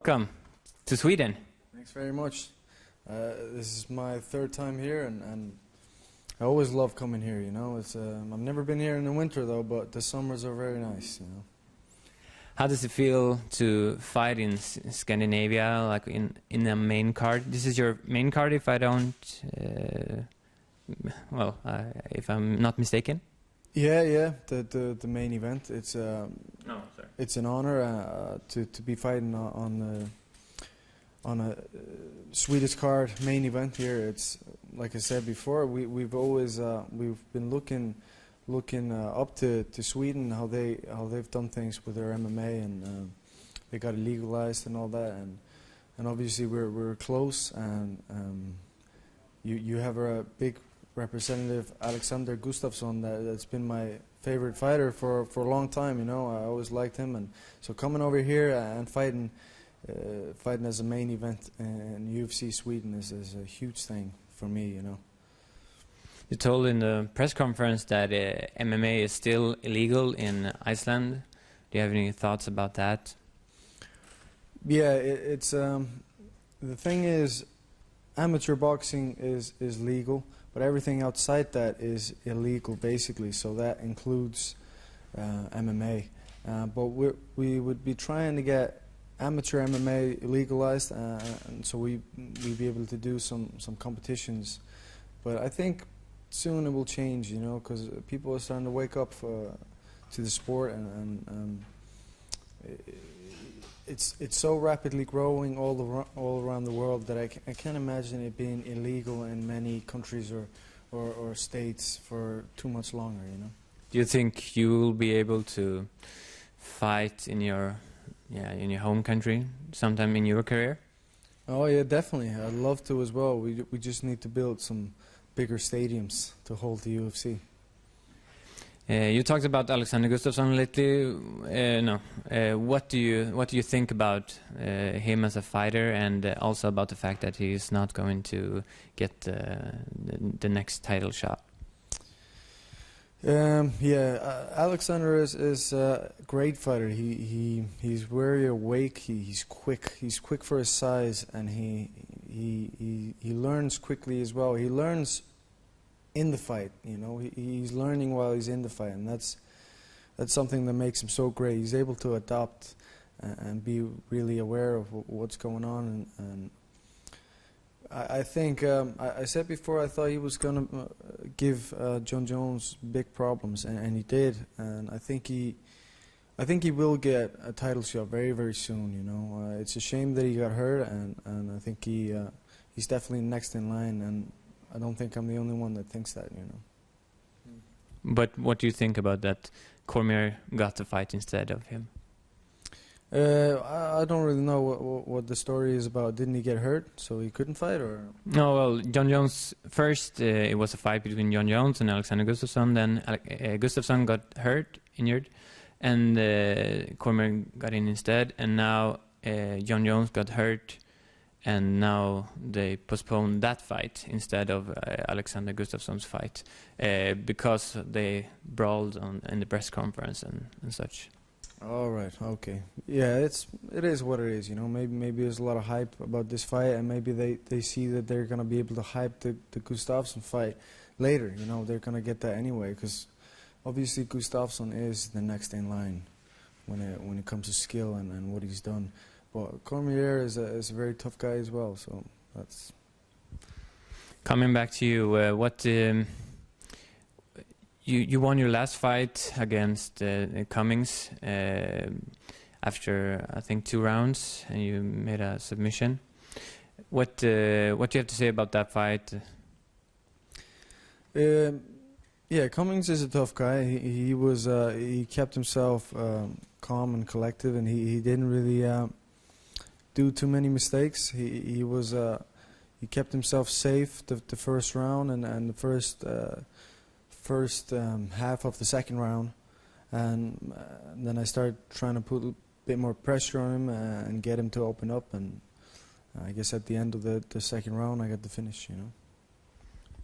Welcome to Sweden. Thanks very much. This is my third time here, and I always love coming here. You know, I've never been here in the winter though, but the summers are very nice. You know. How does it feel to fight in Scandinavia, like in a main card? This is your main card, if I don't, if I'm not mistaken. Yeah, the main event. It's it's an honor to be fighting on a Swedish card main event here. It's like I said before, we've always we've been looking up to Sweden, how they've done things with their MMA, and they got it legalized and all that, and obviously we're close, and you have a big representative, Alexander Gustafsson, that's been my favorite fighter for a long time. You know, I always liked him, and so coming over here and fighting as a main event in UFC Sweden is a huge thing for me. You know. You told in the press conference that MMA is still illegal in Iceland. Do you have any thoughts about that? Yeah, it's the thing is, amateur boxing is legal, but everything outside that is illegal, basically. So that includes MMA. But we would be trying to get amateur MMA legalized, and so we'd be able to do some competitions. But I think soon it will change, you know, because people are starting to wake up to the sport, and it's so rapidly growing all around the world that I can't imagine it being illegal in many countries or states for too much longer, you know. Do you think you will be able to fight in your home country sometime in your career? Oh yeah, definitely. I'd love to as well. We just need to build some bigger stadiums to hold the UFC. You talked about Alexander Gustafsson lately. What do you think about him as a fighter, and also about the fact that he is not going to get the next title shot? Alexander is a great fighter. He's very awake. He's quick. He's quick for his size, and he learns quickly as well. He learns in the fight, you know. He's learning while he's in the fight, and that's something that makes him so great. He's able to adapt and be really aware of what's going on, and I think I said before I thought he was going to give John Jones big problems, and he did, and I think he will get a title shot very, very soon. You know, it's a shame that he got hurt, and I think he's definitely next in line, and I don't think I'm the only one that thinks that, you know. But what do you think about that Cormier got the fight instead of him? I don't really know what the story is about. Didn't he get hurt, so he couldn't fight, or? No, well, John Jones first. It was a fight between John Jones and Alexander Gustafsson. Then Gustafsson got hurt, injured, and Cormier got in instead. And now John Jones got hurt, and now they postponed that fight instead of Alexander Gustafsson's fight because they brawled in the press conference and such. All right, okay. Yeah, it is what it is, you know. Maybe there's a lot of hype about this fight, and maybe they see that they're going to be able to hype the Gustafsson fight later, you know. They're going to get that anyway, because obviously Gustafsson is the next in line when it comes to skill and what he's done. But Cormier is a very tough guy as well, so that's... Coming back to you, you won your last fight against Cummings after, I think, 2 rounds, and you made a submission. What do you have to say about that fight? Yeah, Cummings is a tough guy. He kept himself calm and collective, and he didn't really do too many mistakes. He kept himself safe the first round and the first half of the second round, and then I started trying to put a bit more pressure on him and get him to open up, and I guess at the end of the second round I got the finish, you know.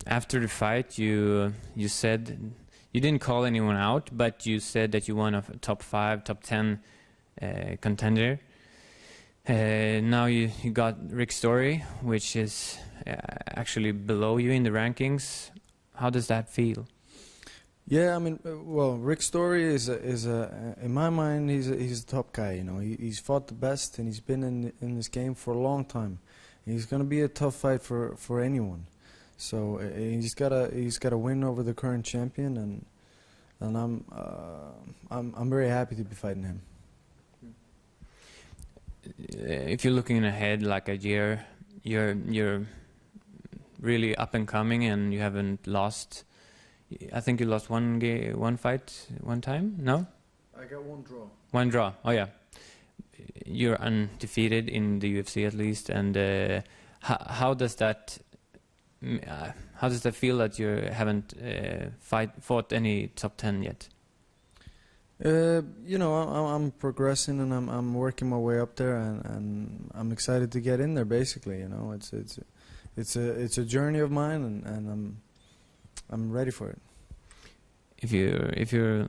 After the fight, you said you didn't call anyone out, but you said that you won a top 5, top 10 contender. Now you got Rick Story, which is actually below you in the rankings. How does that feel? Yeah, I mean, well, Rick Story is in my mind, he's a top guy. You know, he's fought the best, and he's been in this game for a long time. He's going to be a tough fight for anyone. So he's got to win over the current champion, and I'm very happy to be fighting him. If you're looking ahead like a year, you're really up and coming, and you haven't lost. I think you lost one fight one time. No, I got one draw. One draw. Oh yeah, you're undefeated in the UFC at least. And how does that feel that you haven't fought any top 10 yet? You know, I'm progressing, and I'm working my way up there, and I'm excited to get in there. Basically, you know, it's a journey of mine, and I'm ready for it. If you're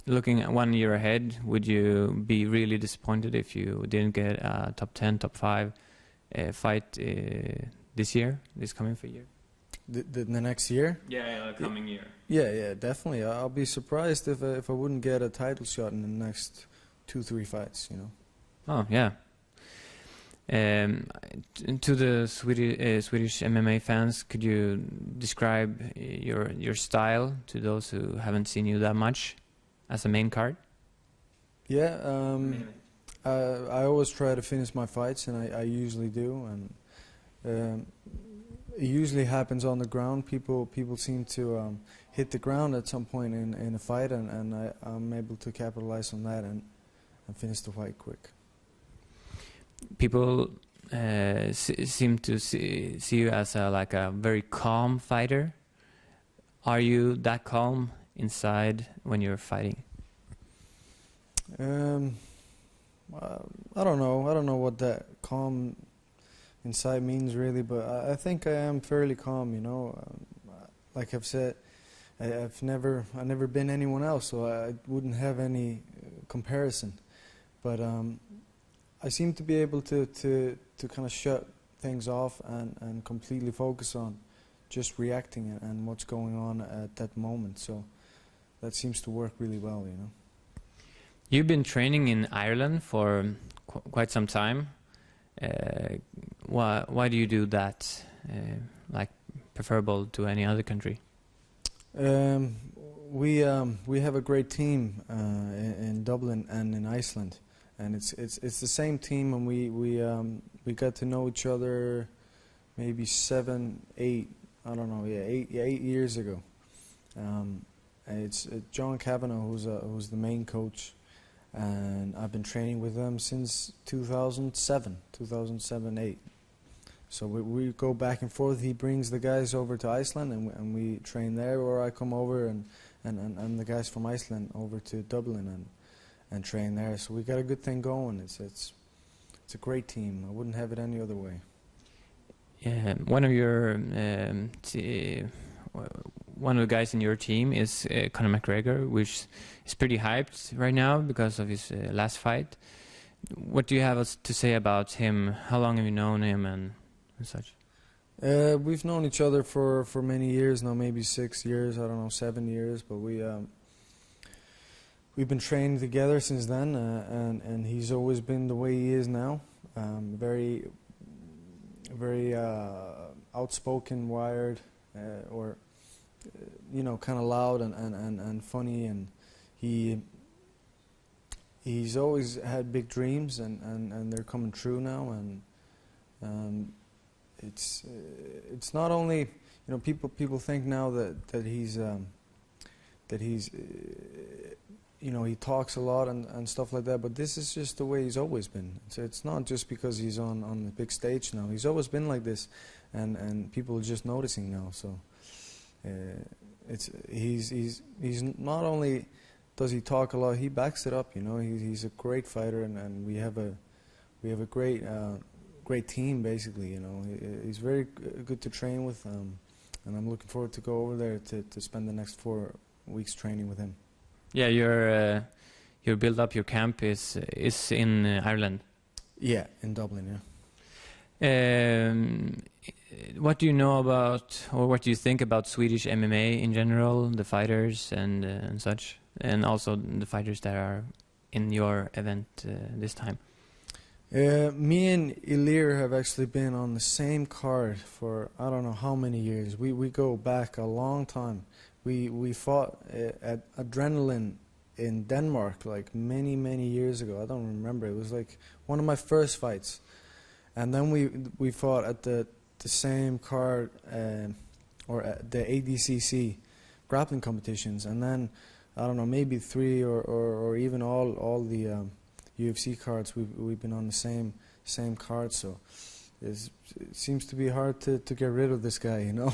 looking at 1 year ahead, would you be really disappointed if you didn't get a top 10, top 5 fight this coming year? The next year? Yeah, coming year. Yeah, definitely. I'll be surprised if I wouldn't get a title shot in the next 2-3 fights. You know. Oh yeah. To the Swedish MMA fans, could you describe your style to those who haven't seen you that much as a main card? Yeah, I always try to finish my fights, and I usually do, and it usually happens on the ground. People seem to hit the ground at some point in a fight, and I'm able to capitalize on that and finish the fight quick. People seem to see you as like a very calm fighter. Are you that calm inside when you're fighting? I don't know. I don't know what that calm inside means really, but I think I am fairly calm. You know, like I've said, I've never been anyone else, so I wouldn't have any comparison. But I seem to be able to kind of shut things off and completely focus on just reacting and what's going on at that moment. So that seems to work really well, you know. You've been training in Ireland for quite some time. Why do you do that? Like preferable to any other country? We have a great team in Dublin and in Iceland. And it's the same team, and we got to know each other maybe 7, 8, I don't know, 8 years ago. It's John Kavanagh who's the main coach, and I've been training with them since 2007-8. So we go back and forth. He brings the guys over to Iceland, and we train there, or I come over and the guys from Iceland over to Dublin and train there. So we got a good thing going. It's a great team. I wouldn't have it any other way. One of the guys in your team is Conor McGregor, which is pretty hyped right now because of his last fight. What do you have to say about him? How long have you known him and such? We've known each other for many years now, maybe 6 years, I don't know, 7 years, but we've been training together since then, and he's always been the way he is now. Very outspoken, wired, or you know, kind of loud and funny, and he's always had big dreams, and they're coming true now. And it's not only, you know, people think now that he's you know, he talks a lot and stuff like that, but this is just the way he's always been. It's not just because he's on the big stage now. He's always been like this, and people are just noticing now. So he's not only does he talk a lot, he backs it up. You know, he's a great fighter, and we have a great team basically. You know, he's very good to train with, and I'm looking forward to go over there to spend the next 4 weeks training with him. Yeah, your build up, your camp is in Ireland. Yeah, in Dublin, yeah. What do you know about, or what do you think about Swedish MMA in general, the fighters and such, and also the fighters that are in your event this time? Me and Ilir have actually been on the same card for I don't know how many years. We go back a long time. We fought at Adrenaline in Denmark like many years ago. I don't remember. It was like one of my first fights. And then we fought at the same card or at the ADCC grappling competitions. And then I don't know, maybe 3 or even all the UFC cards. We've been on the same card. So it seems to be hard to get rid of this guy. You know,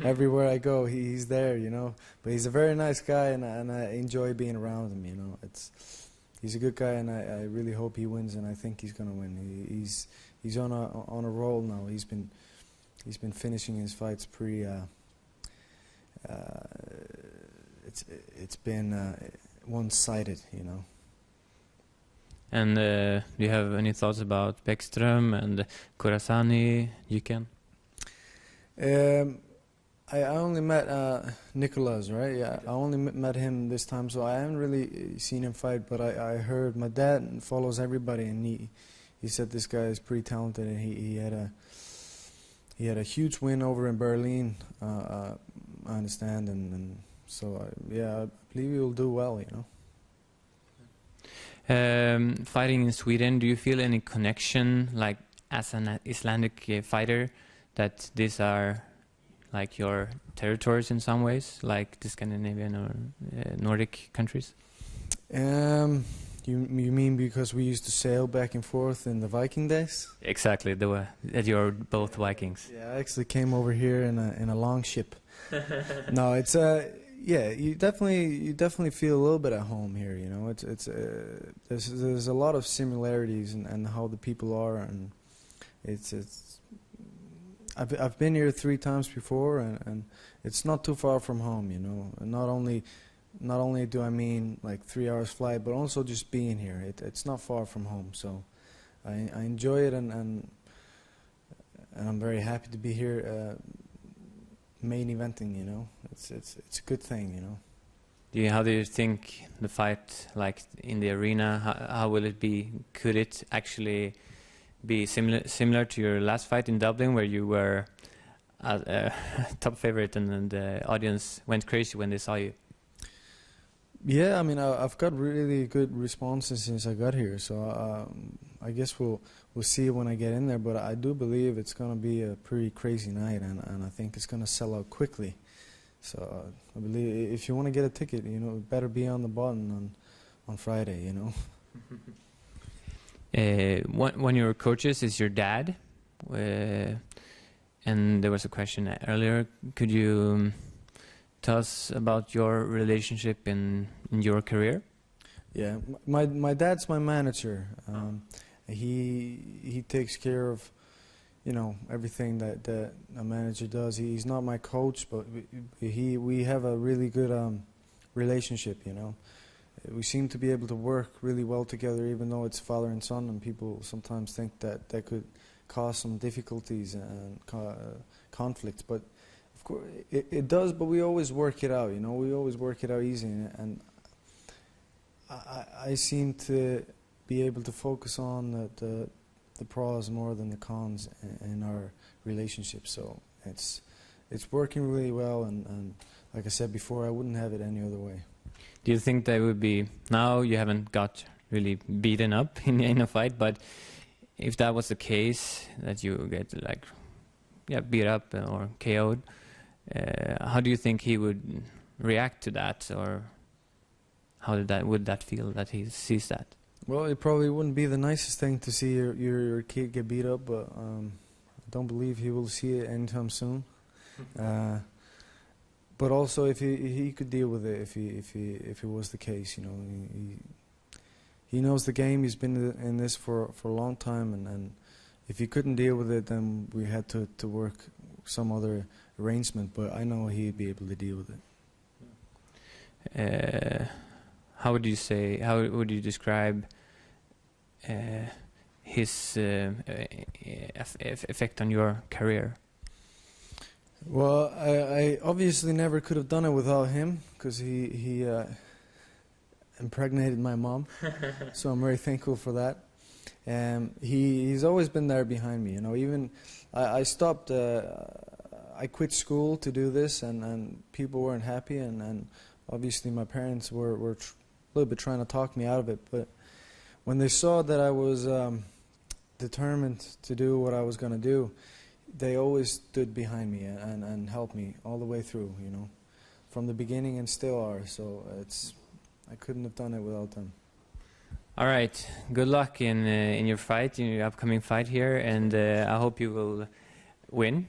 everywhere I go, he's there. You know, but he's a very nice guy, and I enjoy being around him. You know, he's a good guy, and I really hope he wins, and I think he's gonna win. He's on a roll now. He's been finishing his fights pretty. It's been one-sided, you know. And do you have any thoughts about Bäckström and Khorasani, Yikan? I only met Nicholas, right? Yeah, I only met him this time, so I haven't really seen him fight. But I heard my dad follows everybody, and he said this guy is pretty talented, and he had a huge win over in Berlin. I understand, and so yeah, I believe he will do well, you know. Fighting in Sweden, do you feel any connection, like as an Icelandic fighter, that these are like your territories in some ways, like the Scandinavian or Nordic countries? You mean because we used to sail back and forth in the Viking days? Exactly, that you're both Vikings. Yeah, I actually came over here in a long ship. No, it's yeah, you definitely feel a little bit at home here. You know, there's a lot of similarities and how the people are, and I've been here 3 times before, and it's not too far from home. You know, and not only do I mean like 3 hours flight, but also just being here. It's not far from home, so I enjoy it, and I'm very happy to be here. Main eventing, you know, it's a good thing, you know. How do you think the fight, like in the arena, how will it be? Could it actually be similar to your last fight in Dublin, where you were a top favorite and the audience went crazy when they saw you? Yeah, I mean, I've got really good responses since I got here, so I guess we'll see when I get in there. But I do believe it's going to be a pretty crazy night, and I think it's going to sell out quickly. So I believe if you want to get a ticket, you know, it better be on the button on Friday, you know. One of your coaches is your dad, and there was a question earlier. Could you tell us about your relationship in your career? Yeah, my dad's my manager. He takes care of, you know, everything that a manager does. He's not my coach, but we have a really good relationship, you know. We seem to be able to work really well together, even though it's father and son, and people sometimes think that could cause some difficulties and conflicts. But of course, it does, but we always work it out, you know. We always work it out easy, and I seem to be able to focus on the pros more than the cons in our relationship. So it's working really well, and like I said before, I wouldn't have it any other way. Do you think that would be, now you haven't got really beaten up in a fight, but if that was the case, that you get like beat up or KO'd, how do you think he would react to that, or how would that feel that he sees that? Well, it probably wouldn't be the nicest thing to see your kid get beat up, but I don't believe he will see it anytime soon. But also, if he could deal with it, if it was the case, you know, he knows the game. He's been in this for a long time, and if he couldn't deal with it, then we had to work some other arrangement. But I know he'd be able to deal with it. How would you describe his effect on your career? Well, I obviously never could have done it without him, because he impregnated my mom. So I'm very thankful for that. He's always been there behind me. You know, even I stopped. I quit school to do this, and people weren't happy, and obviously my parents were a little bit trying to talk me out of it. But when they saw that I was determined to do what I was going to do, they always stood behind me and helped me all the way through, you know, from the beginning, and still are. So I couldn't have done it without them. All right. Good luck in your fight, in your upcoming fight here, and I hope you will win.